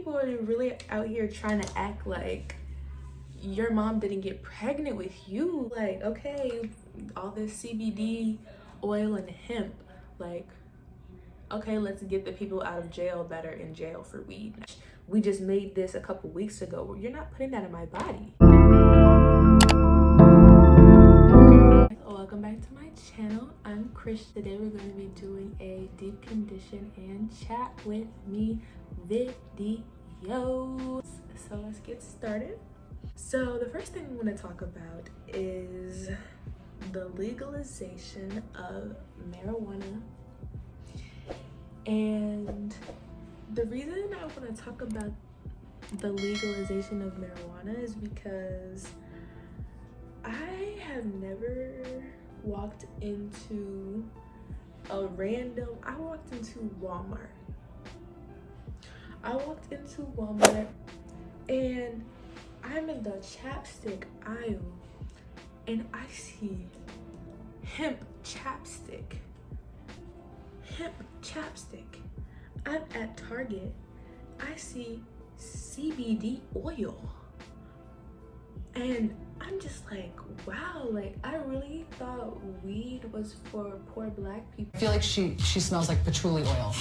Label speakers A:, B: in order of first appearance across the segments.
A: people are really out here trying to act like your mom didn't get pregnant with you. Like, okay, all this CBD oil and hemp, like, okay, let's get the people out of jail that are in jail for weed. We just made this a couple weeks ago. You're not putting that in my body. Welcome back to my channel. I'm Chris. Today we're going to be doing a deep condition and chat with me video. So let's get started. So the first thing I want to talk about is the legalization of marijuana. And the reason I want to talk about the legalization of marijuana is because I have never walked into I walked into Walmart. And I'm in the chapstick aisle and I see hemp chapstick. I'm at Target. I see CBD oil. And I'm just like, wow, like I really thought weed was for poor black people.
B: I feel like she smells like patchouli oil.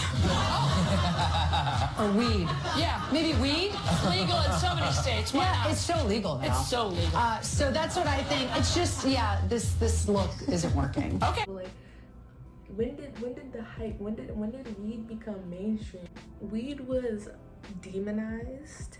B: Or weed.
C: Yeah, maybe weed. It's legal in so many states. Why not?
B: It's so legal now.
C: It's so legal.
B: So that's what I think. It's just, yeah, this look isn't working.
C: Okay.
A: Like, when did weed become mainstream? Weed was demonized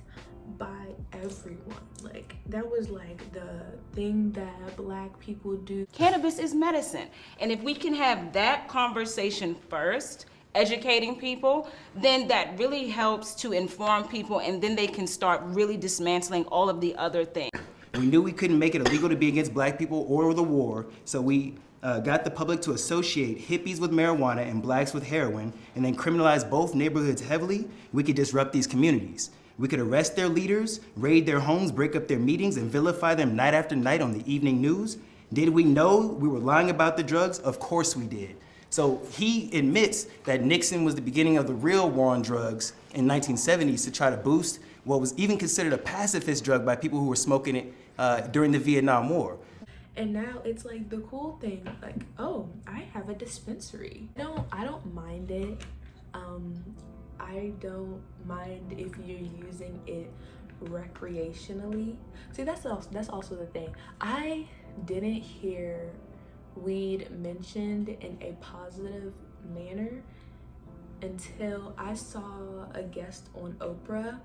A: by everyone. Like, that was like the thing that black people do.
D: Cannabis is medicine, and if we can have that conversation first, educating people, then that really helps to inform people, and then they can start really dismantling all of the other things.
E: We knew we couldn't make it illegal to be against black people or the war, so we got the public to associate hippies with marijuana and blacks with heroin, and then criminalize both neighborhoods heavily. We could disrupt these communities. We could arrest their leaders, raid their homes, break up their meetings, and vilify them night after night on the evening news. Did we know we were lying about the drugs? Of course we did. So he admits that Nixon was the beginning of the real war on drugs in 1970s to try to boost what was even considered a pacifist drug by people who were smoking it during the Vietnam War.
A: And now it's like the cool thing, like, oh, I have a dispensary. I don't mind it. I don't mind if you're using it recreationally. See, that's also the thing. I didn't hear weed mentioned in a positive manner until I saw a guest on Oprah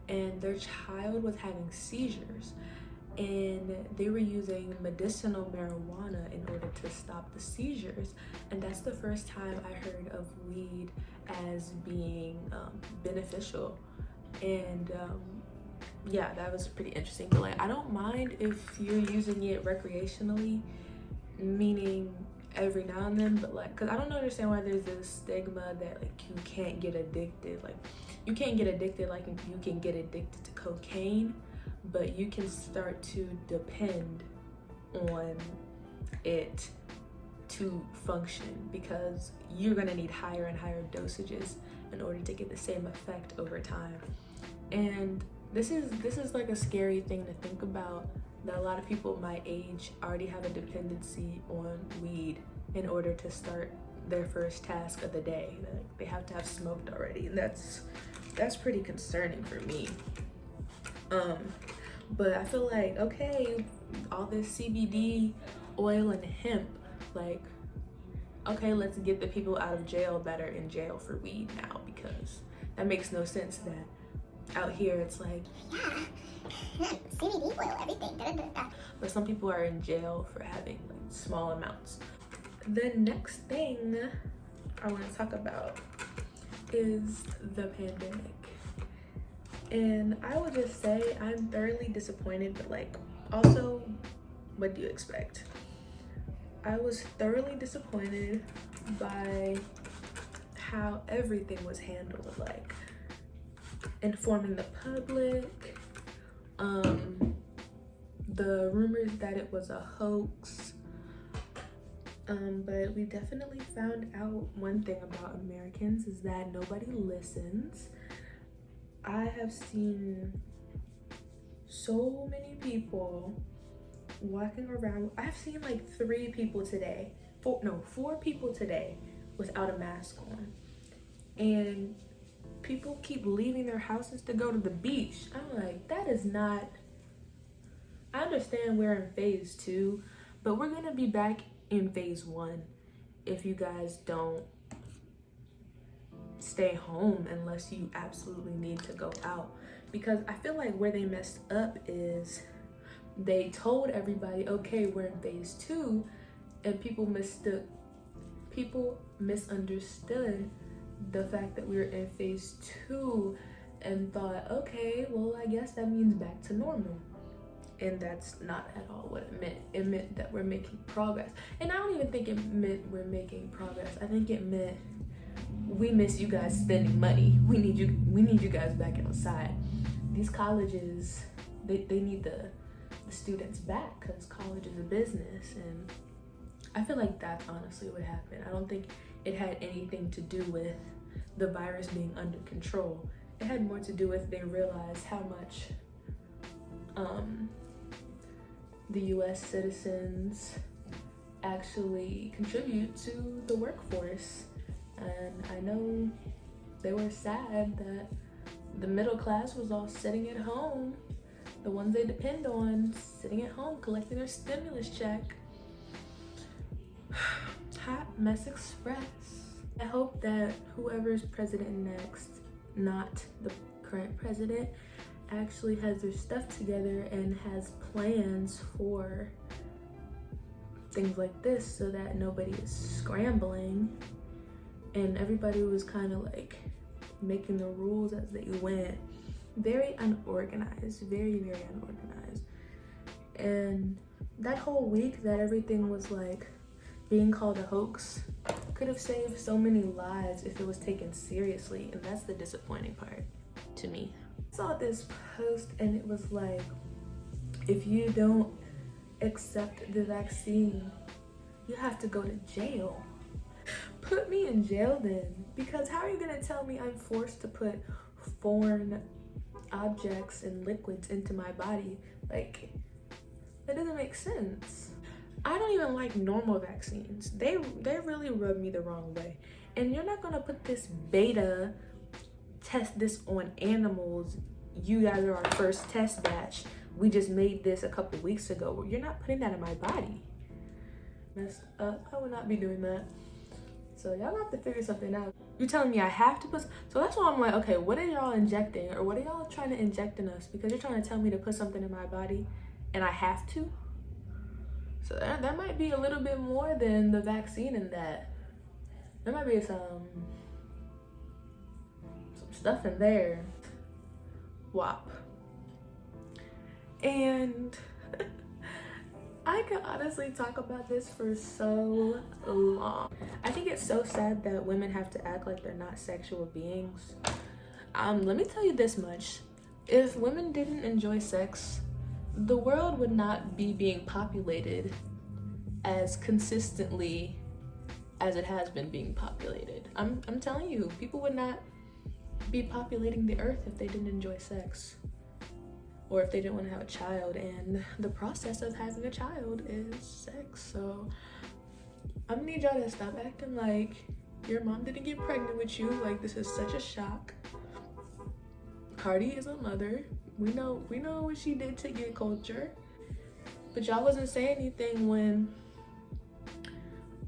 A: and their child was having seizures. And they were using medicinal marijuana in order to stop the seizures. And that's the first time I heard of weed as being beneficial. And yeah, that was pretty interesting. But like, I don't mind if you're using it recreationally, meaning every now and then, but like, cause I don't understand why there's this stigma that like you can't get addicted. Like, you can't get addicted like you can get addicted to cocaine, but you can start to depend on it to function, because you're gonna need higher and higher dosages in order to get the same effect over time. And this is like a scary thing to think about, that a lot of people my age already have a dependency on weed in order to start their first task of the day. They have to have smoked already, and that's pretty concerning for me. But I feel like, okay, all this CBD oil and hemp, like, okay, let's get the people out of jail that are in jail for weed now, because that makes no sense that out here it's like,
F: yeah, CBD oil, everything, da, da, da.
A: But some people are in jail for having like small amounts. The next thing I want to talk about is the pandemic. And I would just say I'm thoroughly disappointed, but like, also, what do you expect? I was thoroughly disappointed by how everything was handled, like informing the public, the rumors that it was a hoax, but we definitely found out one thing about Americans is that nobody listens. I have seen so many people walking around. I've seen like 3 people today, 4 people today without a mask on. And people keep leaving their houses to go to the beach. I'm like, that is not, I understand we're in phase 2, but we're gonna be back in phase 1 if you guys don't stay home unless you absolutely need to go out. Because I feel like where they messed up is they told everybody, okay, we're in phase 2, and people misunderstood the fact that we were in phase 2 and thought, okay, well, I guess that means back to normal. And that's not at all what it meant. It meant that we're making progress. And I don't even think it meant we're making progress. I think it meant we miss you guys spending money. We need you guys back outside. These colleges, they need the students back because college is a business, and I feel like that's honestly what happened. I don't think it had anything to do with the virus being under control. It had more to do with they realized how much the US citizens actually contribute to the workforce. And I know they were sad that the middle class was all sitting at home, the ones they depend on, sitting at home collecting their stimulus check. Hot mess express. I hope that whoever's president next, not the current president, actually has their stuff together and has plans for things like this so that nobody is scrambling and everybody was kind of like making the rules as they went. Very unorganized, very, very unorganized. And that whole week that everything was like being called a hoax could have saved so many lives if it was taken seriously, and that's the disappointing part to me. I saw this post and it was like, if you don't accept the vaccine, you have to go to jail. Put me in jail then, because how are you gonna tell me I'm forced to put foreign objects and liquids into my body? Like, that doesn't make sense. I don't even like normal vaccines. They really rub me the wrong way. And you're not gonna put this beta, test this on animals. You guys are our first test batch. We just made this a couple weeks ago. You're not putting that in my body. Messed up. I would not be doing that. So y'all have to figure something out. You're telling me I have to put, so that's why I'm like, okay, what are y'all injecting? Or what are y'all trying to inject in us? Because you're trying to tell me to put something in my body and I have to? So that might be a little bit more than the vaccine in that. There might be some stuff in there. WAP. And I could honestly talk about this for so long. I think it's so sad that women have to act like they're not sexual beings. Let me tell you this much. If women didn't enjoy sex, the world would not be being populated as consistently as it has been being populated. I'm telling you, people would not be populating the earth if they didn't enjoy sex, or if they didn't want to have a child, and the process of having a child is sex. So I'm gonna need y'all to stop acting like your mom didn't get pregnant with you, like this is such a shock. Cardi is a mother. We know what she did to get culture. But y'all wasn't saying anything when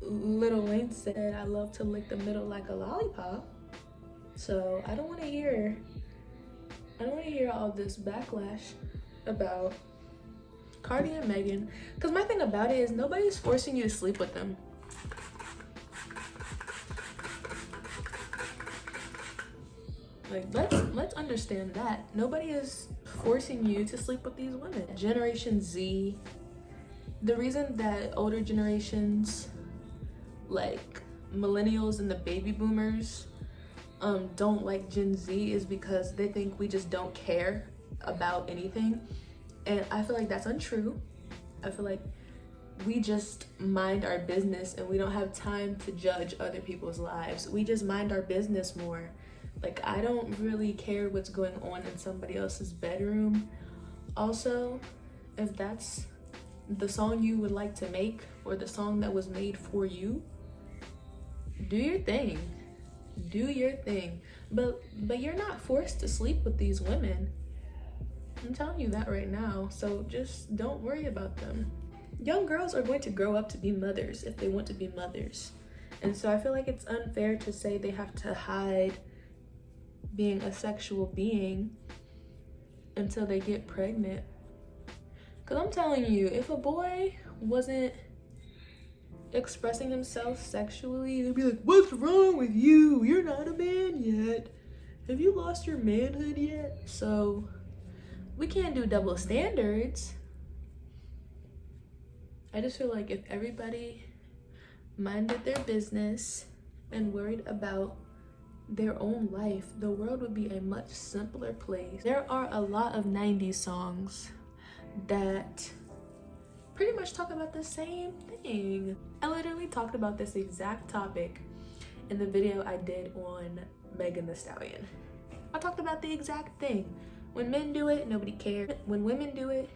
A: Lil Wayne said, I love to lick the middle like a lollipop. So I don't want to hear all this backlash about Cardi and Megan. Because my thing about it is nobody's forcing you to sleep with them. Like, let's understand that. Nobody is forcing you to sleep with these women. Generation Z, the reason that older generations, like millennials and the baby boomers, don't like Gen Z is because they think we just don't care about anything. And I feel like that's untrue. I feel like we just mind our business and we don't have time to judge other people's lives. We just mind our business more. Like, I don't really care what's going on in somebody else's bedroom. Also, if that's the song you would like to make or the song that was made for you, do your thing. Do your thing. But you're not forced to sleep with these women. I'm telling you that right now. So just don't worry about them. Young girls are going to grow up to be mothers if they want to be mothers. And so I feel like it's unfair to say they have to hide being a sexual being until they get pregnant. Because I'm telling you, if a boy wasn't expressing himself sexually, they'd be like, what's wrong with you? You're not a man yet. Have you lost your manhood yet? So we can't do double standards. I just feel like if everybody minded their business and worried about their own life, the world would be a much simpler place. There are a lot of 90s songs that pretty much talk about the same thing. I literally talked about this exact topic in the video I did on Megan Thee Stallion. I talked about the exact thing. When men do it, nobody cares. When women do it,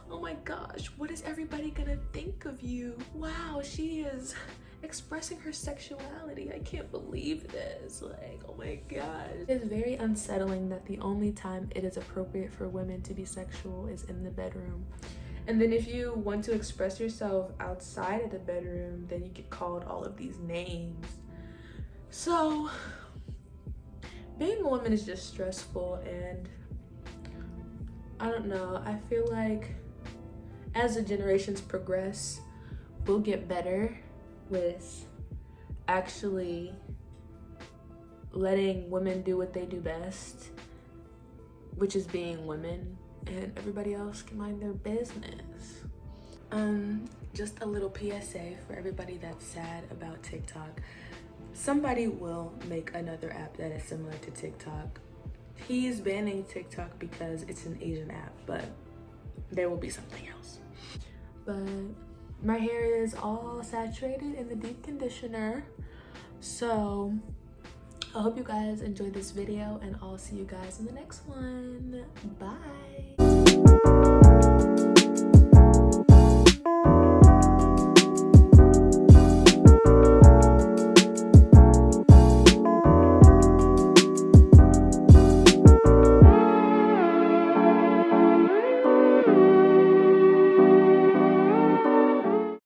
A: oh my gosh, what is everybody gonna think of you? Wow, she is expressing her sexuality. I can't believe this. Like, oh my gosh. It's very unsettling that the only time it is appropriate for women to be sexual is in the bedroom. And then if you want to express yourself outside of the bedroom, then you get called all of these names. So being a woman is just stressful, and I don't know, I feel like as the generations progress, we'll get better with actually letting women do what they do best, which is being women, and everybody else can mind their business. Just a little PSA for everybody that's sad about TikTok. Somebody will make another app that is similar to TikTok. He's banning TikTok because it's an Asian app, but there will be something else. But my hair is all saturated in the deep conditioner. So I hope you guys enjoyed this video, and I'll see you guys in the next one. Bye.